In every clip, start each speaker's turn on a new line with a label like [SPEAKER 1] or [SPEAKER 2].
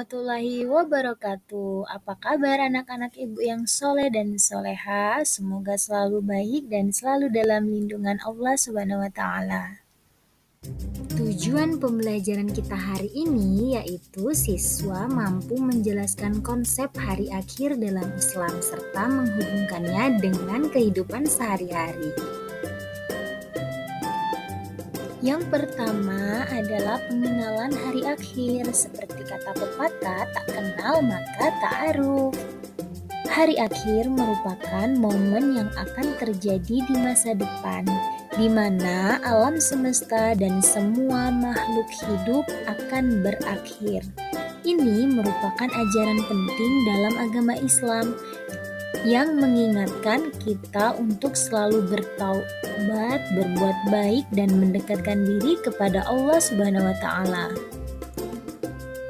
[SPEAKER 1] warahmatullahi wabarakatuh. Apa kabar anak-anak ibu yang soleh dan soleha? Semoga selalu baik dan selalu dalam lindungan Allah Subhanahu wa Ta'ala. Tujuan pembelajaran kita hari ini yaitu siswa mampu menjelaskan konsep hari akhir dalam Islam serta menghubungkannya dengan kehidupan sehari-hari. Yang pertama adalah pengenalan hari akhir. Seperti kata pepatah, tak kenal maka tak aruf. Hari akhir merupakan momen yang akan terjadi di masa depan, di mana alam semesta dan semua makhluk hidup akan berakhir. Ini merupakan ajaran penting dalam agama Islam yang mengingatkan kita untuk selalu bertaubat, berbuat baik, dan mendekatkan diri kepada Allah Subhanahu wa Ta'ala.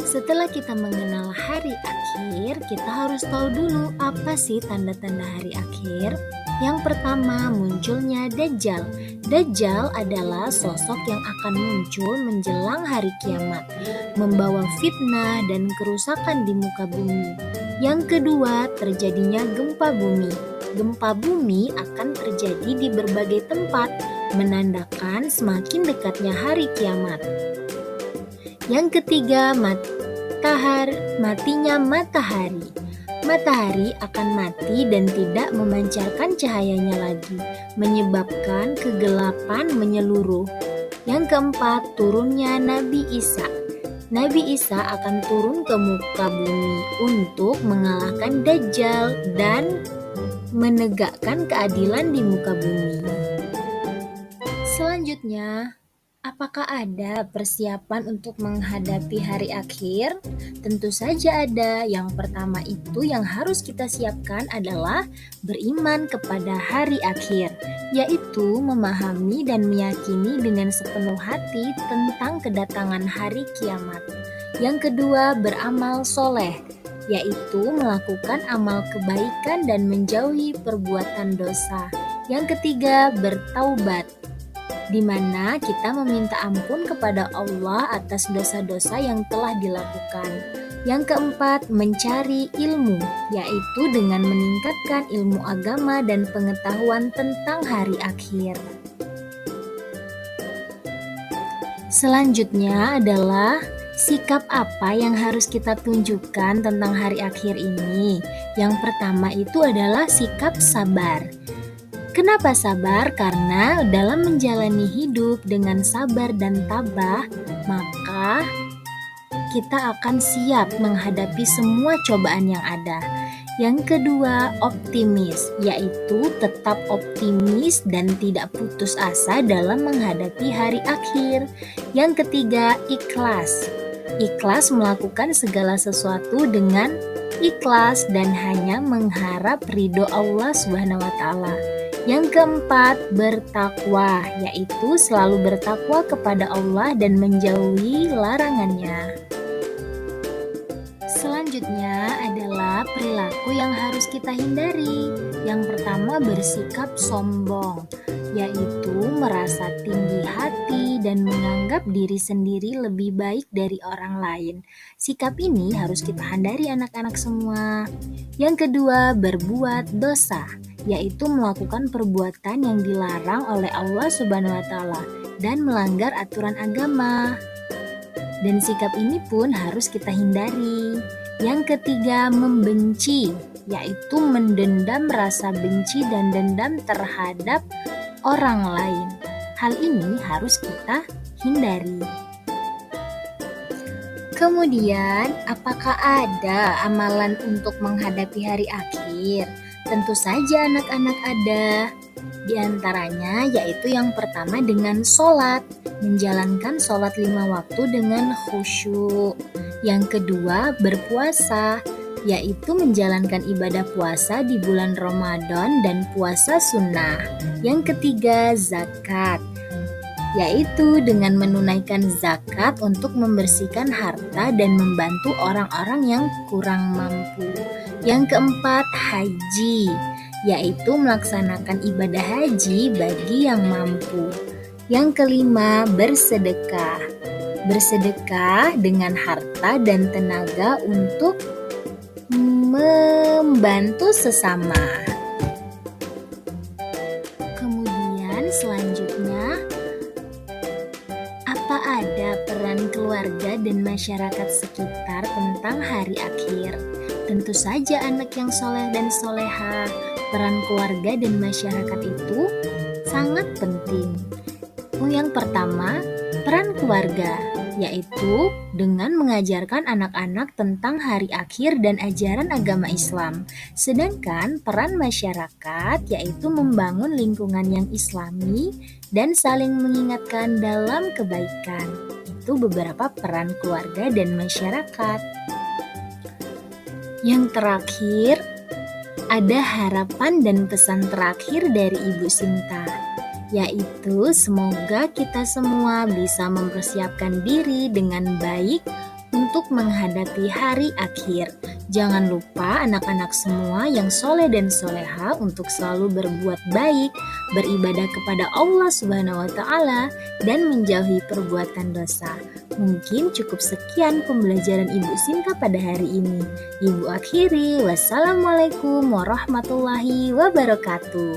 [SPEAKER 1] Setelah kita mengenal hari akhir, kita harus tahu dulu apa sih tanda-tanda hari akhir. Yang pertama, munculnya Dajjal. Dajjal adalah sosok yang akan muncul menjelang hari kiamat, membawa fitnah dan kerusakan di muka bumi. Yang kedua, terjadinya gempa bumi. Gempa bumi akan terjadi di berbagai tempat, menandakan semakin dekatnya hari kiamat. Yang ketiga, matinya matahari. Matahari akan mati dan tidak memancarkan cahayanya lagi, menyebabkan kegelapan menyeluruh. Yang keempat, turunnya Nabi Isa. Nabi Isa akan turun ke muka bumi untuk mengalahkan Dajjal dan menegakkan keadilan di muka bumi. Selanjutnya, apakah ada persiapan untuk menghadapi hari akhir? Tentu saja ada. Yang pertama itu yang harus kita siapkan adalah beriman kepada hari akhir, yaitu memahami dan meyakini dengan sepenuh hati tentang kedatangan hari kiamat. Yang kedua, beramal soleh, yaitu melakukan amal kebaikan dan menjauhi perbuatan dosa. Yang ketiga, bertaubat, di mana kita meminta ampun kepada Allah atas dosa-dosa yang telah dilakukan. Yang keempat, mencari ilmu, yaitu dengan meningkatkan ilmu agama dan pengetahuan tentang hari akhir. Selanjutnya adalah sikap apa yang harus kita tunjukkan tentang hari akhir ini. Yang pertama itu adalah sikap sabar. Kenapa sabar? Karena dalam menjalani hidup dengan sabar dan tabah, maka kita akan siap menghadapi semua cobaan yang ada. Yang kedua, optimis, yaitu tetap optimis dan tidak putus asa dalam menghadapi hari akhir. Yang ketiga, ikhlas. Ikhlas melakukan segala sesuatu dengan ikhlas dan hanya mengharap ridho Allah Subhanahu wa Ta'ala. Yang keempat, bertakwa, yaitu selalu bertakwa kepada Allah dan menjauhi larangannya. Selanjutnya adalah perilaku yang harus kita hindari. Yang pertama, bersikap sombong, yaitu merasa tinggi hati dan menganggap diri sendiri lebih baik dari orang lain. Sikap ini harus kita hindari anak-anak semua. Yang kedua, berbuat dosa, yaitu melakukan perbuatan yang dilarang oleh Allah Subhanahu wa Ta'ala dan melanggar aturan agama. Dan sikap ini pun harus kita hindari. Yang ketiga, membenci, yaitu mendendam rasa benci dan dendam terhadap orang lain. Hal ini harus kita hindari. Kemudian, apakah ada amalan untuk menghadapi hari akhir? Tentu saja anak-anak ada. Di antaranya yaitu yang pertama dengan sholat, menjalankan sholat 5 waktu dengan khusyuk. Yang kedua, berpuasa, yaitu menjalankan ibadah puasa di bulan Ramadan dan puasa sunnah. Yang ketiga, zakat, yaitu dengan menunaikan zakat untuk membersihkan harta dan membantu orang-orang yang kurang mampu. Yang keempat, haji, yaitu melaksanakan ibadah haji bagi yang mampu. Yang kelima, bersedekah, bersedekah dengan harta dan tenaga untuk membantu sesama. Kemudian selanjutnya, apa ada peran keluarga dan masyarakat sekitar tentang hari akhir? Tentu saja anak yang soleh dan soleha. Peran keluarga dan masyarakat itu sangat penting. Yang pertama, peran keluarga, yaitu dengan mengajarkan anak-anak tentang hari akhir dan ajaran agama Islam. Sedangkan peran masyarakat, yaitu membangun lingkungan yang islami dan saling mengingatkan dalam kebaikan. Itu beberapa peran keluarga dan masyarakat. Yang terakhir, ada harapan dan pesan terakhir dari Ibu Sinta, yaitu semoga kita semua bisa mempersiapkan diri dengan baik untuk menghadapi hari akhir. Jangan lupa anak-anak semua yang soleh dan soleha untuk selalu berbuat baik, beribadah kepada Allah Subhanahu wa Ta'ala, dan menjauhi perbuatan dosa. Mungkin cukup sekian pembelajaran Ibu Sinta pada hari ini. Ibu akhiri, wassalamualaikum warahmatullahi wabarakatuh.